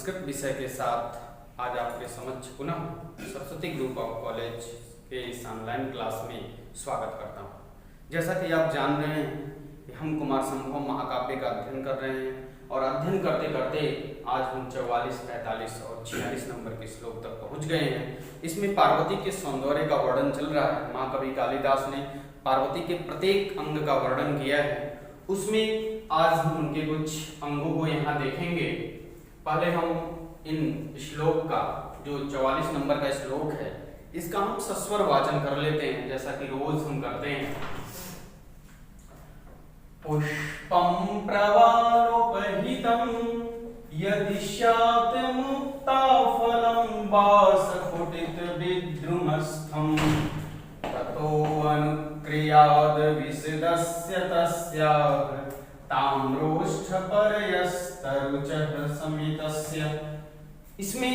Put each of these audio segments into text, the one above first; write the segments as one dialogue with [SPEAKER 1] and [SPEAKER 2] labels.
[SPEAKER 1] संस्कृत विषय के साथ आज आपके समक्ष पुनः सरस्वती ग्रुप ऑफ कॉलेज के इस ऑनलाइन क्लास में स्वागत करता हूँ। जैसा कि आप जान रहे हैं कि हम कुमार संभव महाकाव्य का अध्ययन कर रहे हैं और अध्ययन करते करते आज हम 44, 45 और 46 नंबर के श्लोक तक पहुँच गए हैं। इसमें पार्वती के सौंदर्य का वर्णन चल रहा है। महाकवि कालिदास ने पार्वती के प्रत्येक अंग का वर्णन किया है। उसमें आज हम उनके कुछ अंगों को यहाँ देखेंगे। पहले हम इन श्लोक का जो 44 नंबर का श्लोक है इसका हम सस्वर वाचन कर लेते हैं, जैसा कि रोज हम करते हैं। पुष्पं प्रवालोपहितं यदि स्यात् मुक्ताफलं वासफुटितविद्रुमस्थं ततो अनुक्रियाद् विशदस्य तस्याः ताम्रोष्ठपर्यस्तरुचः समितस्य। इसमें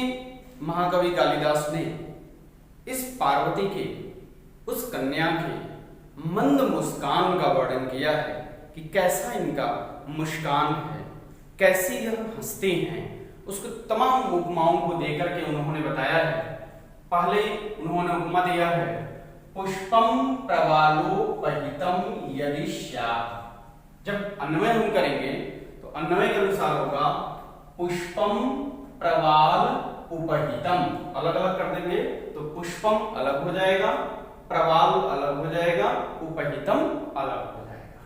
[SPEAKER 1] महाकवि कालिदास ने इस पार्वती के, उस कन्या के मंद मुस्कान का वर्णन किया है कि कैसा इनका मुस्कान है, कैसी यह हंसते हैं। उसको तमाम उपमाओं को देकर के उन्होंने बताया है। पहले उन्होंने उपमा दिया है पुष्पम प्रवालोपहितं यदि स्यात्। जब अन्वय हम करेंगे तो अन्वय के अनुसार होगा पुष्पम प्रवाल उपहितम, अलग अलग कर देंगे तो पुष्पम अलग हो जाएगा, प्रवाल अलग हो जाएगा, उपहितम अलग हो जाएगा।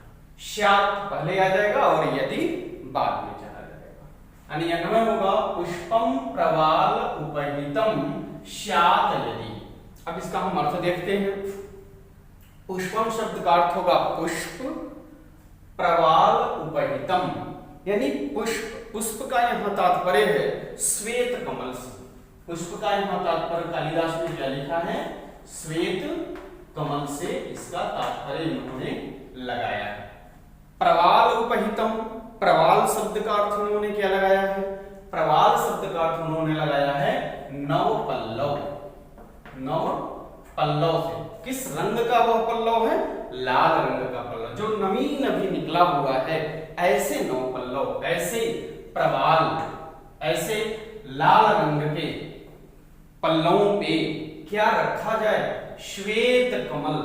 [SPEAKER 1] स्यात् पहले आ जाएगा और यदि बाद में चला जाएगा। यानी अन्वय होगा पुष्पम प्रवाल उपहितम स्यात् यदि। अब इसका हम अर्थ देखते हैं। पुष्पम शब्द का अर्थ होगा पुष्प, प्रवाल उपहितम यानी पुष्प। पुष्प का यहाँ तात्पर्य है श्वेत कमल से। पुष्प का यहाँ तात्पर्य कालिदास ने क्या लिखा है? श्वेत कमल से इसका तात्पर्य उन्होंने लगाया है। प्रवाल उपहितम, प्रवाल शब्द का अर्थ उन्होंने क्या लगाया है? प्रवाल शब्द का अर्थ उन्होंने लगाया है नव पल्लव। नव पल्लव से किस रंग का वह पल्लव है? लाल रंग का पल्लव, जो नवीन अभी निकला हुआ है। ऐसे नौ पल्लव, ऐसे प्रवाल, ऐसे लाल रंग के पल्लवों पे क्या रखा जाए? श्वेत कमल।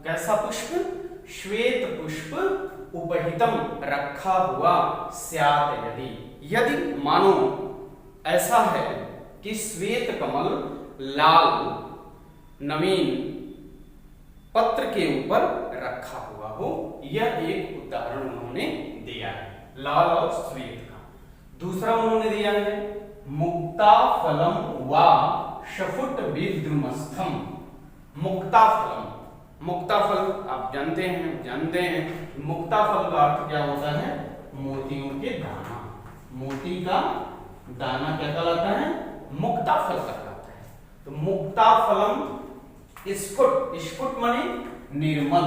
[SPEAKER 1] कैसा पुष्प? श्वेत पुष्प उपहितम रखा हुआ स्यात् यदि। यदि मानो ऐसा है कि श्वेत कमल लाल नवीन पत्र के ऊपर रखा हुआ हो। यह एक उदाहरण उन्होंने दिया है लाल और श्वेत का। दूसरा उन्होंने दिया है मुक्ता फलम वा शफुट विद्रुमस्थम। मुक्ता फलम, मुक्ता फल आप जानते हैं मुक्ता फल का अर्थ क्या होता है? मोतियों के दाना। मोती का दाना क्या कहलाता है? मुक्ता फल कहलाता है। तो मुक्ता फलम स्फुट, स्फुट माने निर्मल।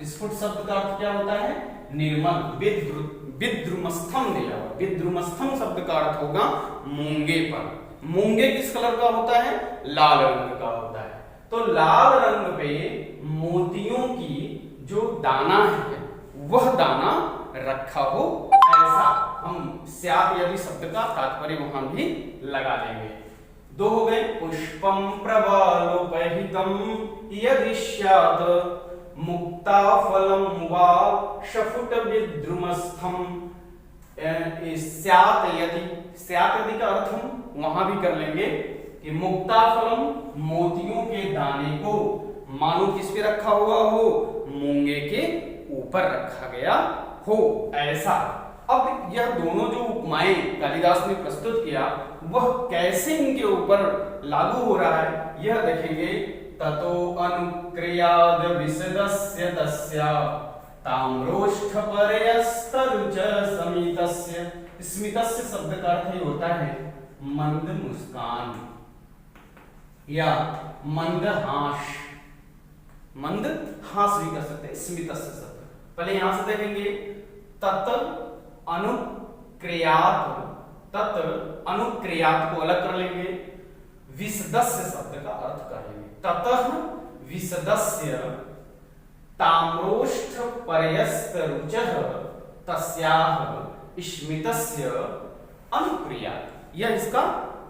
[SPEAKER 1] स्फुट शब्द का अर्थ क्या होता है? निर्मल। विद्रुमस्थम दिया हुआ। विद्रुमस्थम शब्द का अर्थ होगा मूंगे पर। मूंगे किस कलर का होता है? लाल रंग का होता है। तो लाल रंग पे मोतियों की जो दाना है वह दाना रखा हो, ऐसा हम स्यात् यदि शब्द का तात्पर्य वहां भी लगा देंगे। दो हो गए। पुष्पम प्रवालोपहितं यदि स्यात् मुक्ता फलम वा शफुट विद्रुमस्थम। स्यात् यदि, स्यात् यदि का अर्थ हम वहां भी कर लेंगे कि मुक्ता फलम मोतियों के दाने को मानो किस पे रखा हुआ हो? मूंगे के ऊपर रखा गया हो, ऐसा। अब यह दोनों जो उपमाएं कालिदास ने प्रस्तुत किया वह कैसे इनके ऊपर लागू हो रहा है यह देखेंगे। ततो अनुक्रियाद् विशदस्य तस्या ताम्रोष्ठपर्यस्तरुच समितस्य। स्मितस्य शब्द का अर्थ ही होता है मंद मुस्कान या मंद हास। मंद हास भी कर सकते हैं स्मितस्य शब्द। पहले यहां से देखेंगे तत् अनुक्रियात्, तत् अनुक्रियात् को अलग कर लेंगे। विशदस्य शब्द का अर्थ कर लेंगे। ततः विशदस्य ताम्रोष्ठपर्यस्तरुचः तस्याः स्मितस्य अनुक्रियात्। यह इसका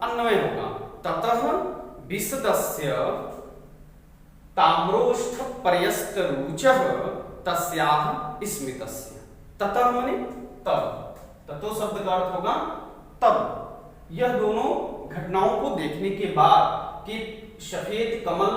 [SPEAKER 1] अन्वय होगा। ततः विशदस्य ताम्रोष्ठ पर्यस्त रुचः तस्याह स्मितस्य। ततः माने तब, ततो शब्द का अर्थ होगा तब। यह दोनों घटनाओं को देखने के बाद कि सफेद कमल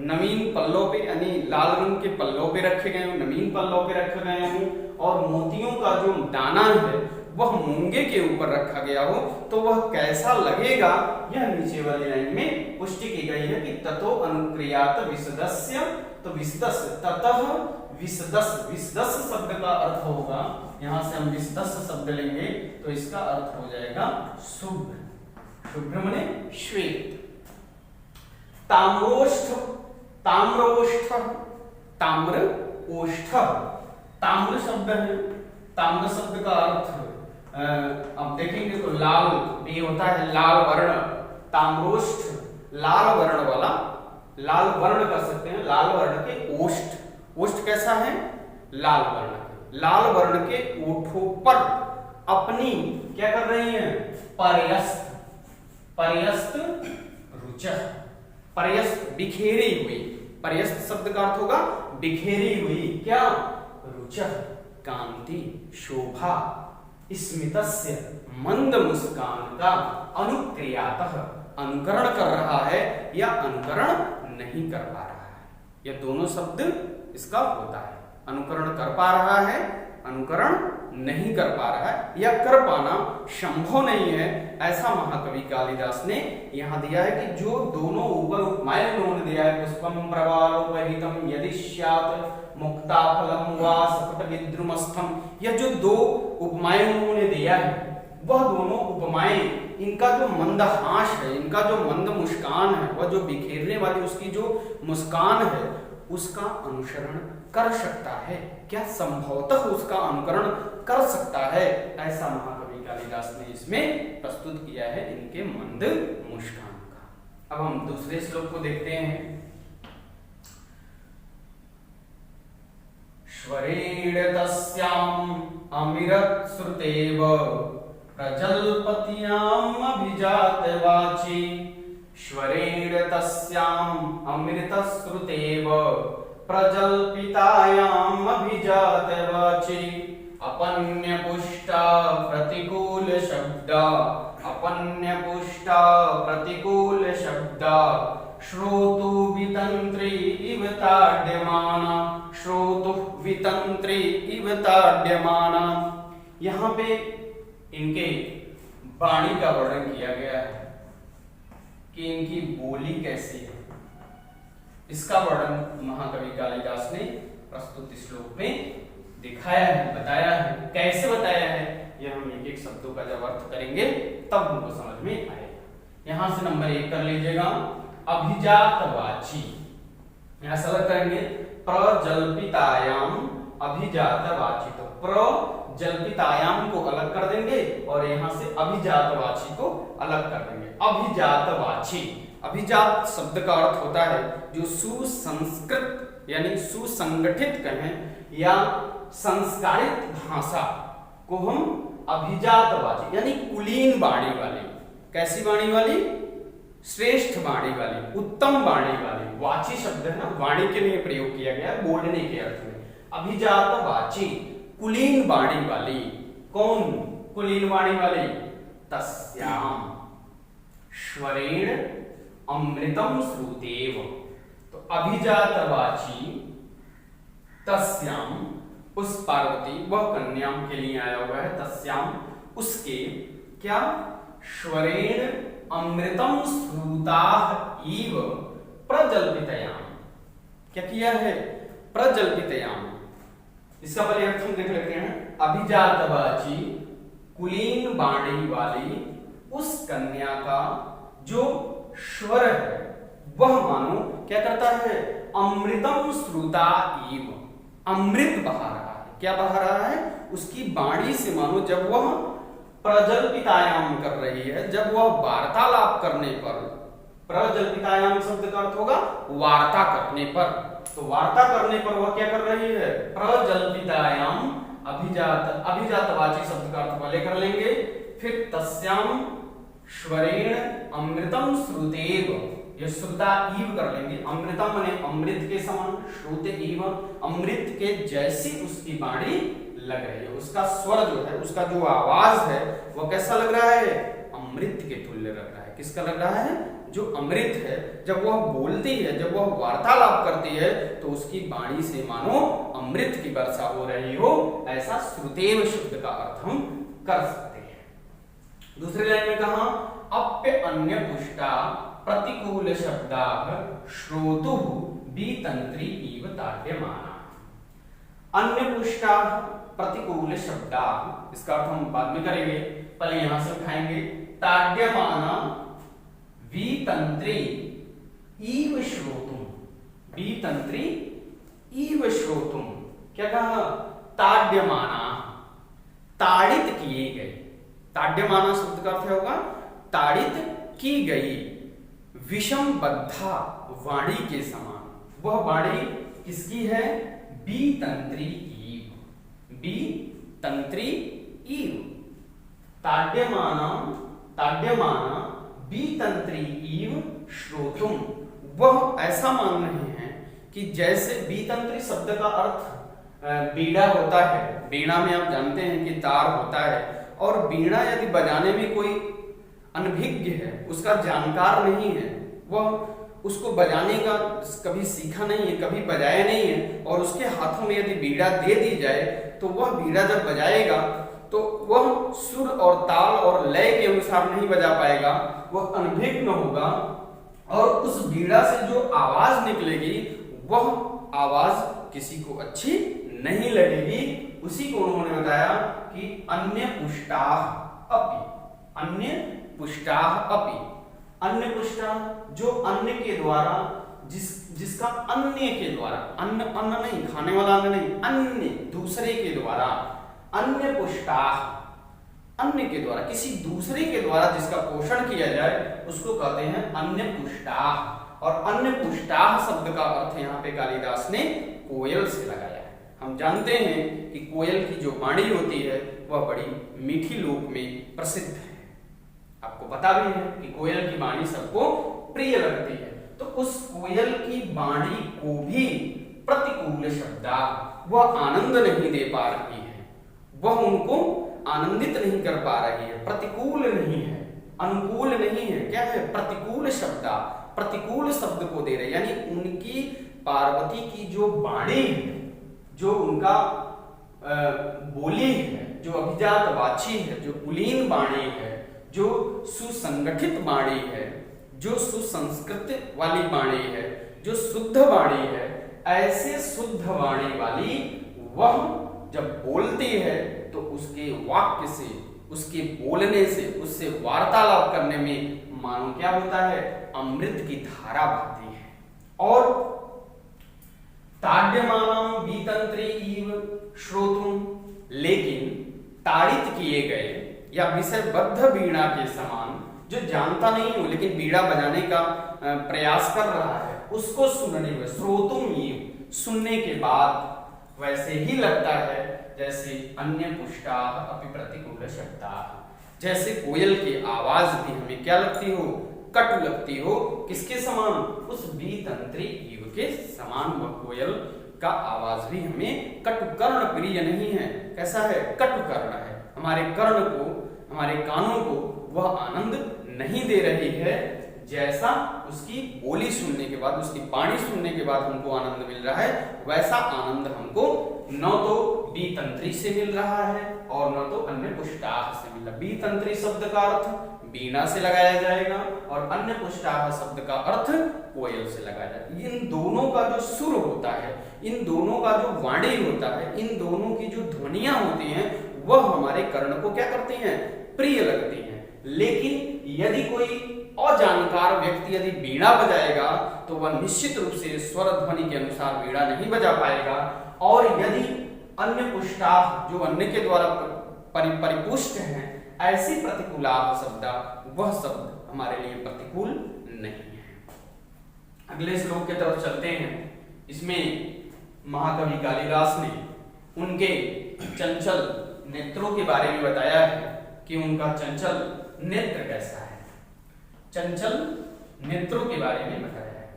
[SPEAKER 1] नवीन पल्लों पे यानी लाल रंग के पल्लों पे रखे गए हों, नवीन पल्लों पे रखे गए हों, और मोतियों का जो दाना है वह मूंगे के ऊपर रखा गया हो, तो वह कैसा लगेगा, यह नीचे वाली लाइन में पुष्टि की गई है कि ततो अनुक्रियात विशदस्य। तो विशदस्य, ततः विशदस्य, विशदस्य शब्द का अर्थ होगा, यहां से हम विशदस्य शब्द लेंगे तो इसका अर्थ हो जाएगा शुभ्र। शुभ्र माने श्वेत। ताम्रोष्ठ, ताम्रोष्ठ, ताम्र ओष्ठ, ताम्र शब्द है। ताम्र शब्द का अर्थ अब देखेंगे तो लाल भी होता है, लाल वर्ण। ताम्रोष्ठ लाल वर्ण वाला, लाल वर्ण कर सकते हैं, लाल वर्ण के ओष्ठ। ओष्ठ कैसा है? लाल वर्ण। लाल वर्ण के ओठों पर अपनी क्या कर रही है? पर्यस्त, पर्यस्त रुचः, पर्यस्त बिखेरी हुई। पर्यस्त शब्द का अर्थ होगा बिखेरी हुई क्या? रुचः कांति, शोभा, स्मितस्य मंद मुस्कान का, अनुक्रियातः अनुकरण कर रहा है या अनुकरण नहीं कर पा रहा है। यह दोनों शब्द इसका होता है। अनुकरण कर पा रहा है, अनुकरण नहीं कर पा रहा है, या कर पाना संभव नहीं है, ऐसा महाकवि कालिदास ने यहां दिया है। कि जो दोनों ऊपर उपमाएं उन्होंने दिया है, पुष्पम प्रवालोपहितम यदि स्यात् मुक्ता फलम वा सपट विद्रुमस्थम, यह जो दो उपमाएं उन्होंने दिया है, वह दोनों उपमाएं, इनका जो मंदहास है, इनका जो मंद मुस्कान है, वह जो बिखेरने वाली उसकी जो मुस्कान है, उसका अनुसरण कर सकता है क्या? संभवतः उसका अनुकरण कर सकता है, ऐसा महाकवि कालिदास ने इसमें प्रस्तुत किया है इनके मंद मुस्कान का। अब हम दूसरे श्लोक को देखते हैं। श्वरेण तस्याम अमिरत श्रुतेव प्रजल्पत्याम अभिजात वाची। श्वरेण तस्याम अमृत श्रुतेव प्रजल्पितायाम अभिजात वाची। अपन्य पुष्टा प्रतिकूल शब्द, अपन्य पुष्टा प्रतिकूल शब्द, श्रोतु वितंत्री इव ताड्यमाना, श्रोतु वितंत्री इव ताड्यमाना। यहाँ पे इनके वाणी का वर्णन किया गया है कि इनकी बोली कैसी है। इसका वर्णन महाकवि कालिदास ने प्रस्तुत श्लोक में दिखाया है, बताया है। कैसे बताया है, यह हम एक एक शब्दों का जब अर्थ करेंगे तब हमको समझ में आएगा। यहां से नंबर 1 कर लीजिएगा, अभिजातवाची। यहां से अलग करेंगे, प्रजल्पितायाम अभिजातवाची। तो प्रजल्पितायाम को अलग कर देंगे और यहां से अभिजातवाची को अलग कर देंगे। अभिजातवाची, अभिजात शब्द का अर्थ होता है जो सुसंस्कृत यानी सुसंगठित कहें या संस्कारित भाषा को हम अभिजातवाची यानी कुलीन वाणी वाली। कैसी वाणी वाली? श्रेष्ठ वाणी वाली, उत्तम वाणी वाली। वाची शब्द है ना, वाणी के लिए प्रयोग किया गया है, बोलने के अर्थ में। अभिजातवाची कुलीन वाणी वाली। कौन कुलीन वाणी वाली? तस्याम श्वरेण अमृतम श्रुतेव। तो अभिजातवाची तस्याम, उस पार्वती वह कन्या के लिए आया हुआ है, तस्याम उसके क्या? श्वरेण अमृतम श्रुताः इव प्रजल्पितयाम। क्या किया है? प्रजल्पितयाम। इसका पहले अर्थ हम देख लेते हैं। अभिजातवाची कुलीन वाणी वाली उस कन्या का जो स्वर है वह मानो क्या करता है? अमृतम श्रुता इव, अमृत बहा रहा है। क्या बहा रहा है? उसकी वाणी से मानो जब वह प्रजल्पितायाम कर रही है, जब वह वार्तालाप करने पर, प्रजल्पितायाम शब्द का अर्थ होगा वार्ता करने पर। तो वार्ता करने पर वह क्या कर रही है? प्रजल्पितायाम अभिजात, अभिजातवाची शब्द का अर्थ पहले कर लेंगे, फिर तस्याम स्वरेण अमृतम श्रुतेव, ये श्रुता ईव कर लेंगे, अमृतम माने अमृत के समान, श्रुते ईव अमृत के जैसी उसकी वाणी लग रही है, उसका स्वर जो है, उसका जो आवाज है वो कैसा लग रहा है, अमृत के तुल्य लग रहा है। किसका लग रहा है, जो अमृत है, जब वह बोलती है, जब वह वार्तालाप करती है तो उसकी वाणी से मानो अमृत की वर्षा हो रही हो, ऐसा श्रुतेव शब्द का अर्थ हम कर सकते हैं। दूसरी लाइन में कहा अप्य अन्य पुष्टा प्रतिकूल शब्दाः श्रोतुः वितंत्री इव ताड्यमाना। अन्य पुष्टा प्रतिकूल शब्दाः, इसका अर्थ हम बाद में करेंगे, पहले यहां से उठाएंगे। ताड्यमाना वितंत्री इव श्रोतुम, वितंत्री इव श्रोतुम, क्या कहा, ताड्यमाना, ताड़ित किए गए। ताड्यमाना शब्द का अर्थ होगा ताड़ित की गई, विषमबद्धा वाणी के समान। वह वाणी किसकी है, वितंत्री ईव, वितंत्री ईव, ताड्यमाना, ताड्यमाना वितंत्री ईव श्रोतुम। वह ऐसा मान रहे हैं कि जैसे वितंत्री शब्द का अर्थ बीड़ा होता है, बीड़ा में आप जानते हैं कि तार होता है, और बीड़ा यदि बजाने में कोई अनभिज्ञ है, उसका जानकार नहीं है, वह उसको बजाने का कभी सीखा नहीं है, कभी बजाया नहीं है, और उसके हाथों में यदि बीड़ा दे दी जाए तो वह बीड़ा जब बजाएगा तो वह सुर और ताल और लय के अनुसार नहीं बजा पाएगा, वह अनभिज्ञ होगा, और उस बीड़ा से जो आवाज निकलेगी वह आवाज किसी को अच्छी नहीं लगेगी। उसी को उन्होंने बताया कि अन्य पुष्टाः अपि, अन्य पुष्टाः अपि, अन्य पुष्टा जो अन्य के द्वारा, जिसका अन्य के द्वारा, अन्न अन्न नहीं, खाने वाला अन्न नहीं, अन्य दूसरे के द्वारा, अन्य पुष्टाः, अन्य के द्वारा, किसी दूसरे के द्वारा जिसका पोषण किया जाए उसको कहते हैं अन्य पुष्टाः। और अन्य पुष्टाः शब्द का अर्थ यहाँ पे कालिदास ने कोयल से लगाया है। हम जानते हैं कि कोयल की जो वाणी होती है वह बड़ी मीठी लोक में प्रसिद्ध है, आपको पता भी है कि कोयल की वाणी सबको प्रिय लगती है। तो उस कोयल की वाणी को भी प्रतिकूल शब्दा, वह आनंद नहीं दे पा रही है, वह उनको आनंदित नहीं कर पा रही है, प्रतिकूल नहीं है, अनुकूल नहीं है, क्या है, प्रतिकूल शब्दा, प्रतिकूल शब्द को दे रहे, यानी उनकी पार्वती की जो वाणी है, जो उनका बोली है, जो अभिजात वाची है, जो कुलीन वाणी है, जो सुसंगठित वाणी है, जो सुसंस्कृत वाली वाणी है, जो शुद्ध वाणी है, ऐसे शुद्ध वाणी वाली वह जब बोलती है तो उसके वाक्य से, उसके बोलने से, उससे वार्तालाप करने में मानो क्या होता है, अमृत की धारा बहती है। और ताड्यमानं वितंत्री इव श्रोतुम, लेकिन ताड़ित किए गए या विषयबद्ध बीड़ा के समान, जो जानता नहीं हो लेकिन बीड़ा बजाने का प्रयास कर रहा है, उसको सुनने में, श्रोतुम इव, सुनने के बाद वैसे ही लगता है जैसे अन्य पुष्टाः अपि प्रतिकूल शब्दाः, जैसे कोयल की आवाज भी हमें क्या लगती हो, कटु लगती हो, किसके समान, उस वितंत्री ईव के समान। वह कोयल का आवाज भी हमें कटु कर्ण प्रिय नहीं है, कैसा है, कटु कर्ण है, हमारे कर्ण को, हमारे कानों को वह आनंद नहीं दे रही है, जैसा उसकी बोली सुनने के बाद, उसकी वाणी सुनने के बाद हमको आनंद मिल रहा है, वैसा आनंद हमको न तो वितंत्री से मिल रहा है और न तो अन्य पुष्टाः से मिल रहा है। वितंत्री शब्द का अर्थ बीणा से लगाया जाएगा और अन्य पुष्टाः शब्द का अर्थ कोयल से लगाया जाएगा। इन दोनों का जो सुर होता है, इन दोनों का जो वाणी होता है, इन दोनों की जो ध्वनियां होती हैं, वह हमारे कर्ण को क्या करती हैं, प्रिय लगती हैं। लेकिन यदि कोई अजानकार व्यक्ति यदि बीड़ा बजाएगा तो वह निश्चित रूप से स्वर ध्वनि के अनुसार बीड़ा नहीं बजा पाएगा, और यदि अन्य पुष्टाः जो अन्य के द्वारा परिपुष्ट हैं, ऐसी प्रतिकूलाः शब्द, वह शब्द हमारे लिए प्रतिकूल नहीं है। अगले श्लोक की तरफ चलते हैं। इसमें महाकवि कालिदास ने उनके चंचल नेत्रों के बारे में बताया है कि उनका चंचल नेत्र कैसा है। चंचल नेत्रों के बारे में बताया है।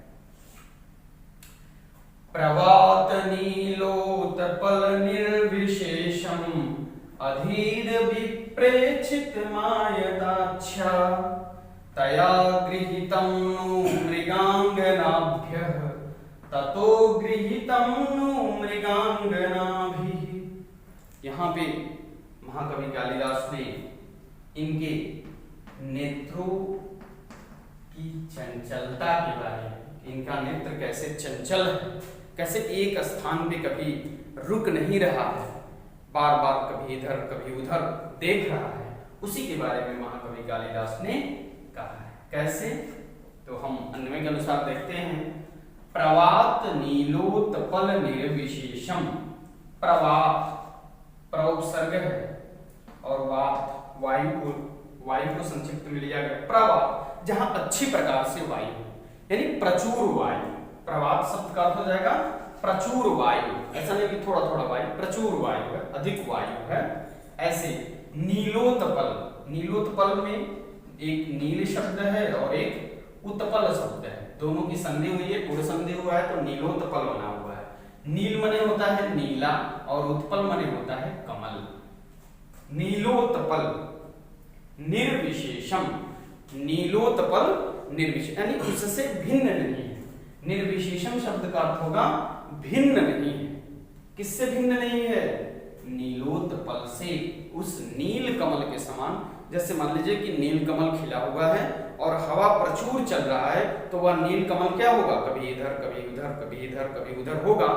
[SPEAKER 1] प्रवात नीलोत्पल निर्विशेषम अधीर विप्रेक्षित मायदाक्षा तया गृहीतं नु मृगांगनाभ्यः ततो गृहीतं नु मृगांगनाभिः। यहाँ पे महाकवि कालिदास ने इनके नेत्रों की चंचलता के बारे में, इनका नेत्र कैसे चंचल है, कैसे एक स्थान पे कभी रुक नहीं रहा है, बार बार कभी इधर कभी उधर देख रहा है, उसी के बारे में महाकवि कालिदास ने कहा है। कैसे? तो हम अन्वय के अनुसार देखते हैं। प्रवात नीलोत्पल निर्विशेषम। प्रवात प्रउपसर्ग है और वात वायु को संक्षिप्त में लिया गया। प्रवात जहां अच्छी प्रकार से वायु, यानी प्रचुर वायु। प्रवात शब्द का अर्थ हो जाएगा प्रचुर वायु, ऐसा नहीं कि थोड़ा थोड़ा वायु, प्रचुर वायु है, अधिक वायु है। ऐसे नीलोत्पल, नीलोत्पल में एक नील शब्द है और एक उत्पल शब्द है, दोनों की संधि हुई है, पूर्ण संधि हुआ है तो नीलोत्पल बना हुआ है। नील मने होता है नीला और उत्पल मने होता है कमल। नीलोत्पल निर्विशेषम, नीलोत्पल निर्विशेष यानी उससे भिन्न नहीं है। निर्विशेषम शब्द का अर्थ होगा भिन्न नहीं है। किससे भिन्न नहीं है? नीलोत्पल से, उस नील कमल के समान। जैसे मान लीजिए कि नील कमल खिला हुआ है और हवा प्रचुर चल रहा है तो वह नील कमल क्या होगा? कभी इधर कभी उधर, कभी इधर कभी उधर होगा।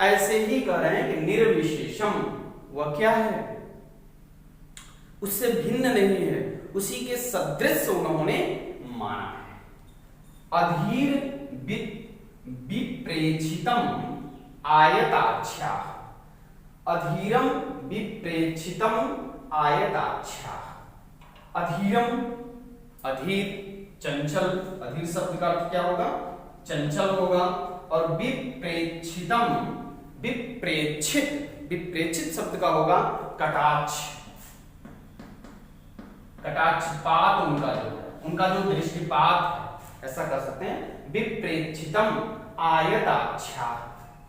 [SPEAKER 1] ऐसे ही कह रहे हैं कि निर्विशेषम वह क्या है? उससे भिन्न नहीं है, उसी के सदृश उन्होंने माना है। अधीर विप्रेक्षितम आयताक्षा। अधीरम विप्रेक्षितम आयताक्षा। अधीरम, अधीर चंचल, अधीर शब्द का अर्थ क्या होगा? चंचल होगा। और विप्रेक्षितम, विप्रेक्षित, विप्रेक्षित शब्द का होगा कटाक्ष। कटाक्षपात उनका जो दृष्टिपात है, ऐसा कर सकते हैं। विप्रेक्षितम आयताक्षा।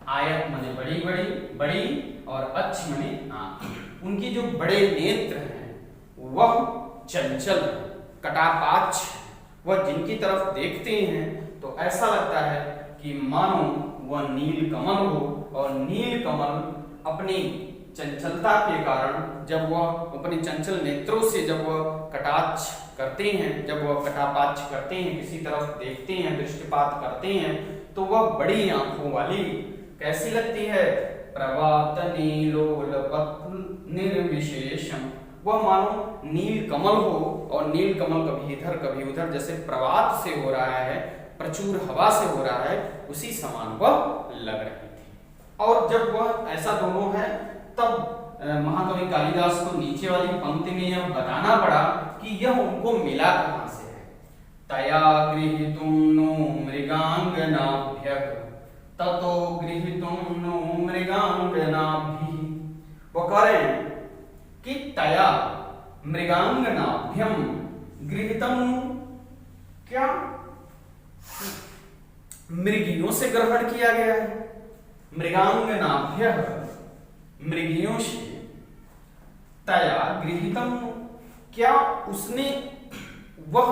[SPEAKER 1] आयत माने बड़ी बड़ी, बड़ी और अच्छ माने आंख। उनकी जो बड़े नेत्र हैं वह चंचल, कटापाक्ष, वह जिनकी तरफ देखते हैं तो ऐसा लगता है कि मानो वह नील कमल हो, और नील कमल अपनी चंचलता के कारण जब वह अपने चंचल नेत्रों से जब वह कटाक्ष करते हैं, जब वह कटापाक्ष करते हैं, किसी तरफ देखते हैं, दृष्टिपात करते हैं, तो वह बड़ी आंखों वाली कैसी लगती है? प्रवात नीलोत्पल निर्विशेषम। वह मानो नील कमल हो, और नील कमल कभी इधर कभी उधर जैसे प्रवात से हो रहा है, प्रचुर हवा से हो रहा है, उसी समान वह लग रही थी। और जब वह ऐसा दोनों है तब महाकवि कालिदास को नीचे वाली पंक्ति में यह बताना पड़ा कि यह उनको मिला कहां से है। तया गृहीतुं नो मृगांगनाभ्यः ततो गृहीतुं नो मृगांगनाभिः। वो कह रहे हैं कि तया मृगांगनाभ्यम गृहीतम, क्या मृगियों से ग्रहण किया गया है? मृगांगनाभ्यः, मृगियों से। तया गृहीतम, क्या उसने वह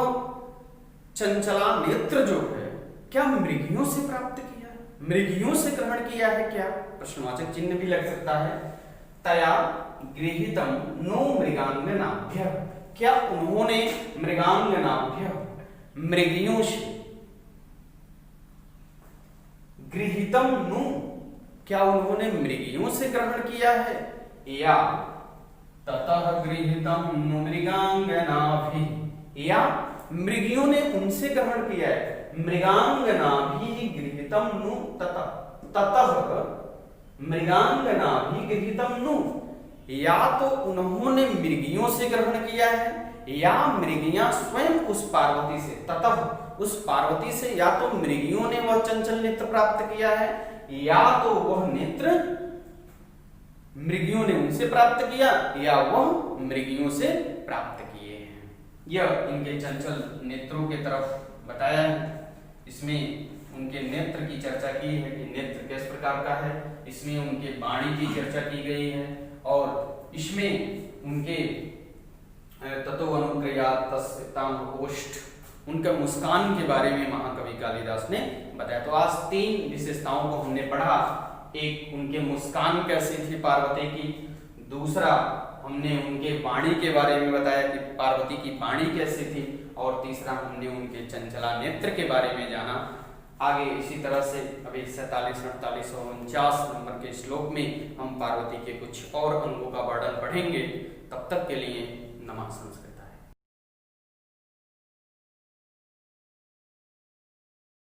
[SPEAKER 1] चंचला नेत्र जो है क्या मृगियों से प्राप्त किया, मृगियों से ग्रहण किया है क्या? प्रश्नवाचक चिन्ह भी लग सकता है। तया गृहीतम नो मृगांगनाभ्य, क्या उन्होंने मृगांगनाभ्य, मृगियों से, गृहीतम नु, क्या उन्होंने मृगियों से ग्रहण किया है? या ततः गृहीतम नु मृगांगनाभि, या मृगियों ने उनसे ग्रहण किया है। मृगांगनाभि गृहीतम नु ततः, ततः मृगांगनाभि गृहीतम नु, या तो उन्होंने मृगियों से ग्रहण किया है या मृगियां स्वयं उस पार्वती से, ततः उस पार्वती से या तो मृगियों ने वह चंचल नेत्र प्राप्त किया है या तो वह नेत्र मृगियों ने उनसे प्राप्त किया या वह मृगियों से प्राप्त किए हैं। यह इनके चंचल नेत्रों के तरफ बताया है। इसमें उनके नेत्र की चर्चा की है कि नेत्र किस प्रकार का है। इसमें उनके वाणी की चर्चा की गई है और इसमें उनके ततो अनुक्रियात ओष्ठ, उनका मुस्कान के बारे में महाकवि कालिदास ने बताया। तो आज 3 विशेषताओं को हमने पढ़ा। एक, उनके मुस्कान कैसी थी पार्वती की। दूसरा, हमने उनके वाणी के बारे में बताया कि पार्वती की वाणी कैसी थी। और तीसरा, हमने उनके चंचला नेत्र के बारे में जाना। आगे इसी तरह से अभी 47, 48 और 49 नंबर के श्लोक में हम पार्वती के कुछ और अंगों का वर्णन पढ़ेंगे। तब तक के लिए नमः।